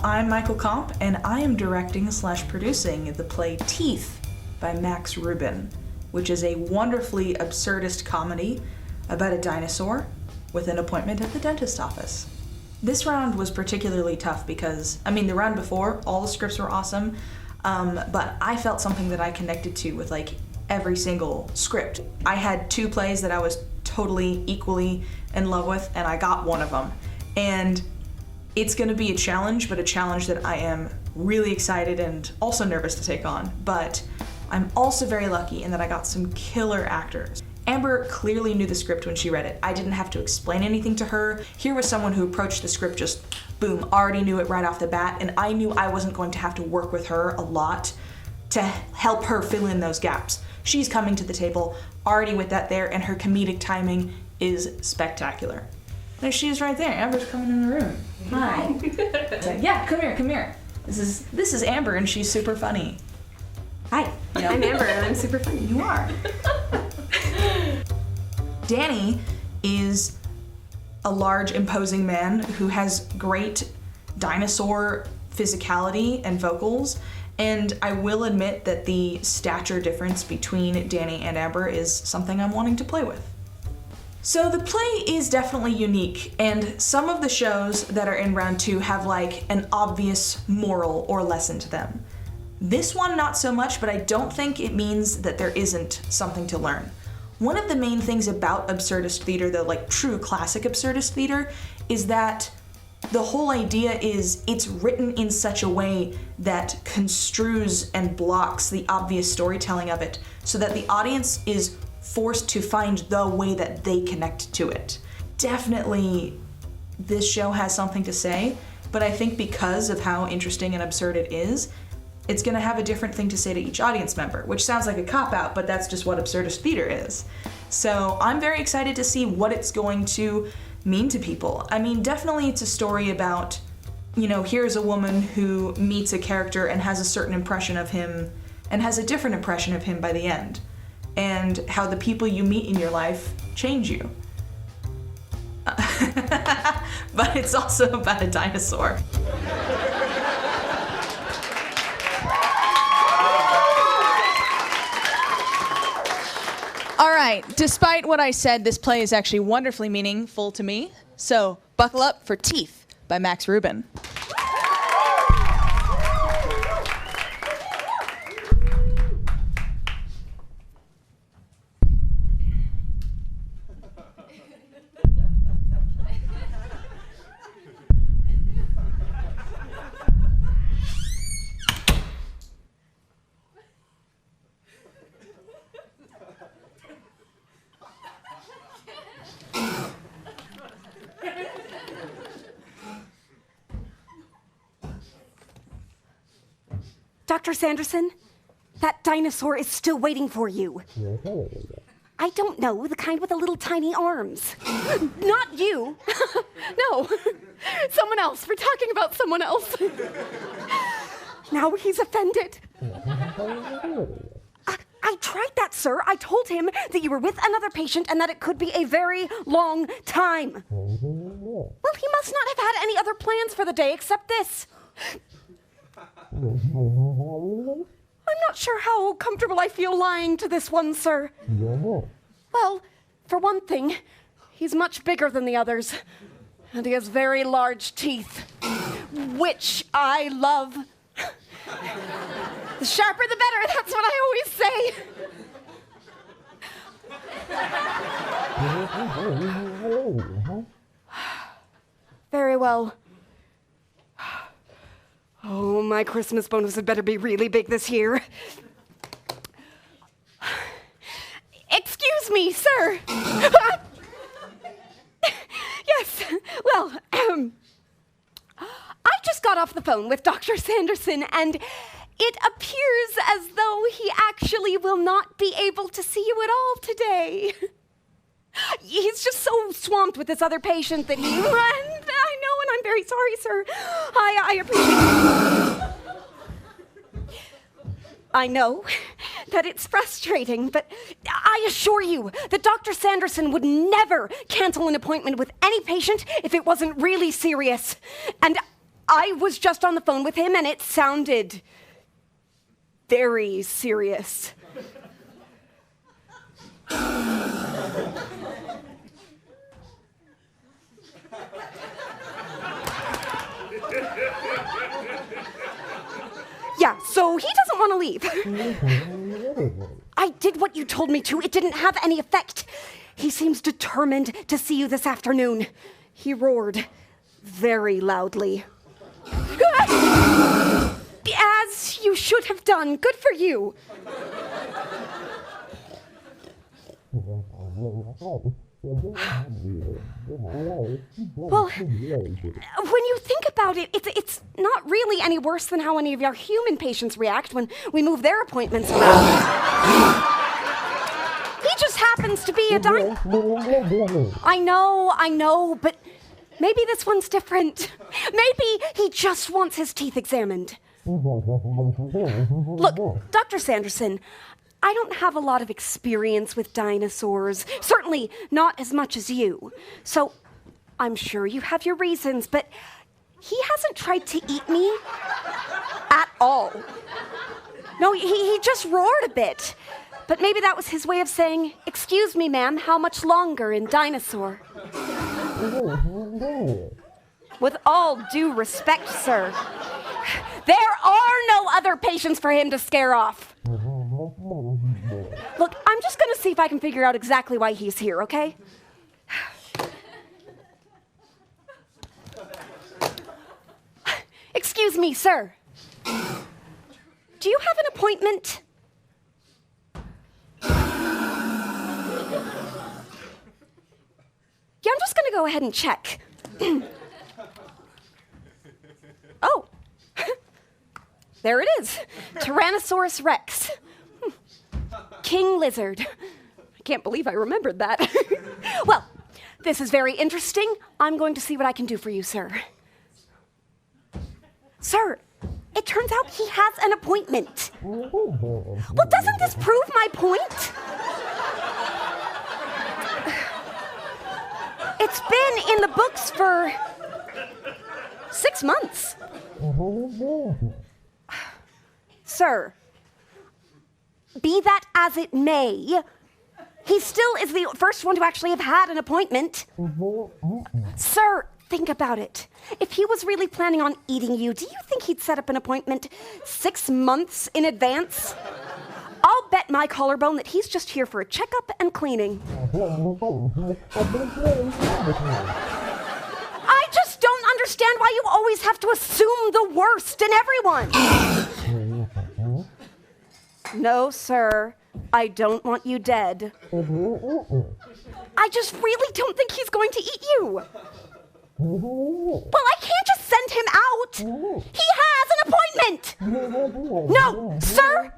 I'm Michael Comp, and I am directing/producing the play Teeth by Max Reuben, which is a wonderfully absurdist comedy about a dinosaur with an appointment at the dentist office. This round was particularly tough because, the round before, all the scripts were awesome, but I felt something that I connected to with every single script. I had 2 plays that I was totally equally in love with, and I got one of them. And it's gonna be a challenge, but a challenge that I am really excited and also nervous to take on. But I'm also very lucky in that I got some killer actors. Amber clearly knew the script when she read it. I didn't have to explain anything to her. Here was someone who approached the script just, boom, already knew it right off the bat, and I knew I wasn't going to have to work with her a lot to help her fill in those gaps. She's coming to the table already with that there, and her comedic timing is spectacular. There she is right there. Amber's coming in the room. Hi. Yeah, come here. This is Amber, and she's super funny. Hi, I'm Amber, and I'm super funny. You are. Danny is a large, imposing man who has great dinosaur physicality and vocals, and I will admit that the stature difference between Danny and Amber is something I'm wanting to play with. So the play is definitely unique, and some of the shows that are in round 2 have an obvious moral or lesson to them. This one, not so much, but I don't think it means that there isn't something to learn. One of the main things about absurdist theater, the true classic absurdist theater, is that the whole idea is it's written in such a way that construes and blocks the obvious storytelling of it, so that the audience is forced to find the way that they connect to it. Definitely, this show has something to say, but I think because of how interesting and absurd it is, it's gonna have a different thing to say to each audience member, which sounds like a cop-out, but that's just what absurdist theater is. So I'm very excited to see what it's going to mean to people. Definitely it's a story about, here's a woman who meets a character and has a certain impression of him, and has a different impression of him by the end, and how the people you meet in your life change you. But it's also about a dinosaur. All right, despite what I said, this play is actually wonderfully meaningful to me. So buckle up for Teeth by Max Reuben. Dr. Sanderson, that dinosaur is still waiting for you. I don't know, the kind with the little tiny arms. Not you. No, someone else. We're talking about someone else. Now he's offended. I tried that, sir. I told him that you were with another patient and that it could be a very long time. Well, he must not have had any other plans for the day except this. I'm not sure how comfortable I feel lying to this one, sir. Well, for one thing, he's much bigger than the others, and he has very large teeth, which I love. The sharper the better, that's what I always say. Very well. Oh, my Christmas bonus had better be really big this year. Excuse me, sir. Yes, well, I just got off the phone with Dr. Sanderson, and it appears as though he actually will not be able to see you at all today. He's just so swamped with this other patient that he... And I know, and I'm very sorry, sir. I appreciate it. I know that it's frustrating, but I assure you that Dr. Sanderson would never cancel an appointment with any patient if it wasn't really serious. And I was just on the phone with him and it sounded very serious. Yeah, so he doesn't want to leave. I did what you told me to. It didn't have any effect. He seems determined to see you this afternoon. He roared very loudly. As you should have done. Good for you. Well, when you think about it, it's not really any worse than how any of our human patients react when we move their appointments around. He just happens to be a dinosaur. I know, but maybe this one's different. Maybe he just wants his teeth examined. Look, Dr. Sanderson, I don't have a lot of experience with dinosaurs, certainly not as much as you. So I'm sure you have your reasons, but he hasn't tried to eat me at all. No, he just roared a bit. But maybe that was his way of saying, "Excuse me, ma'am, how much longer in dinosaur?" With all due respect, sir, there are no other patients for him to scare off. Look, I'm just going to see if I can figure out exactly why he's here, okay? Excuse me, sir. Do you have an appointment? Yeah, I'm just going to go ahead and check. Oh. There it is. Tyrannosaurus Rex. King lizard. I can't believe I remembered that. Well, this is very interesting. I'm going to see what I can do for you, sir. Sir, it turns out he has an appointment. Well, doesn't this prove my point? It's been in the books for 6 months. Sir, be that as it may, he still is the first one to actually have had an appointment. Sir, think about it. If he was really planning on eating you, do you think he'd set up an appointment 6 months in advance? I'll bet my collarbone that he's just here for a checkup and cleaning. I just don't understand why you always have to assume the worst in everyone. No, sir. I don't want you dead. I just really don't think he's going to eat you. Well, I can't just send him out. He has an appointment. No, sir.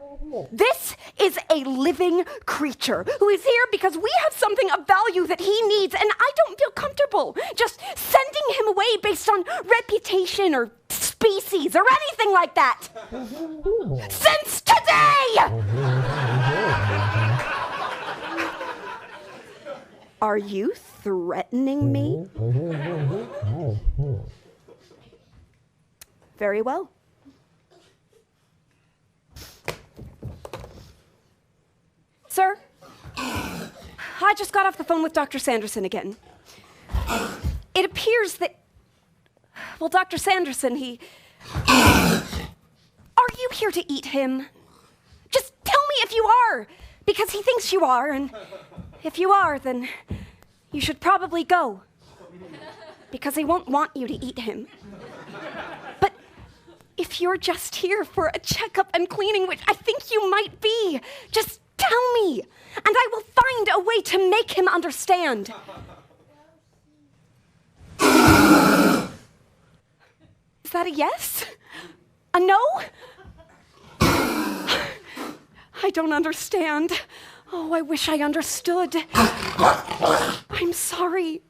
This is a living creature who is here because we have something of value that he needs, and I don't feel comfortable just sending him away based on reputation or species or anything like that. Since today! Are you threatening me? Very well. Sir, I just got off the phone with Dr. Sanderson again. It appears that, well, Dr. Sanderson, are you here to eat him? Just tell me if you are, because he thinks you are, and if you are, then you should probably go, because he won't want you to eat him. But if you're just here for a checkup and cleaning, which I think you might be, just tell me, and I will find a way to make him understand. Is that a yes? A no? I don't understand. Oh, I wish I understood. I'm sorry.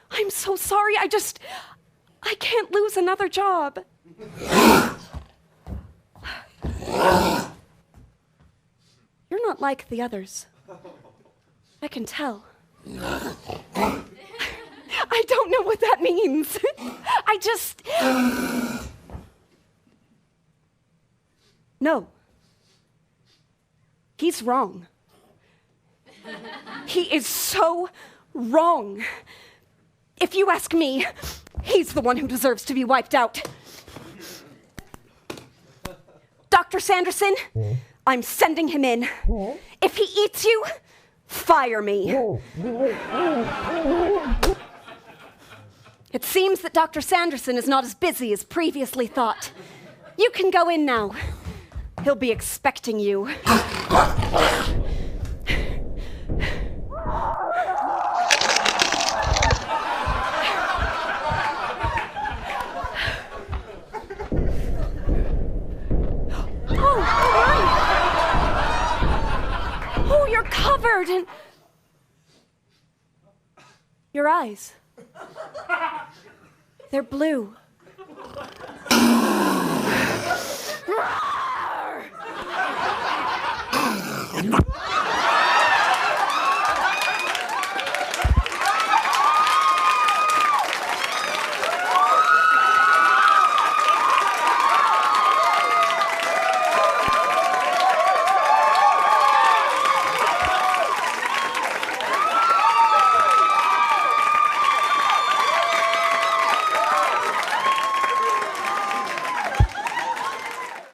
I'm so sorry. I can't lose another job. You're not like the others. I can tell. I don't know what that means. No. He's wrong. He is so wrong. If you ask me, he's the one who deserves to be wiped out. Dr. Sanderson, I'm sending him in. If he eats you, fire me. It seems that Dr. Sanderson is not as busy as previously thought. You can go in now. He'll be expecting you. Oh, you're covered in... Your eyes. They're blue.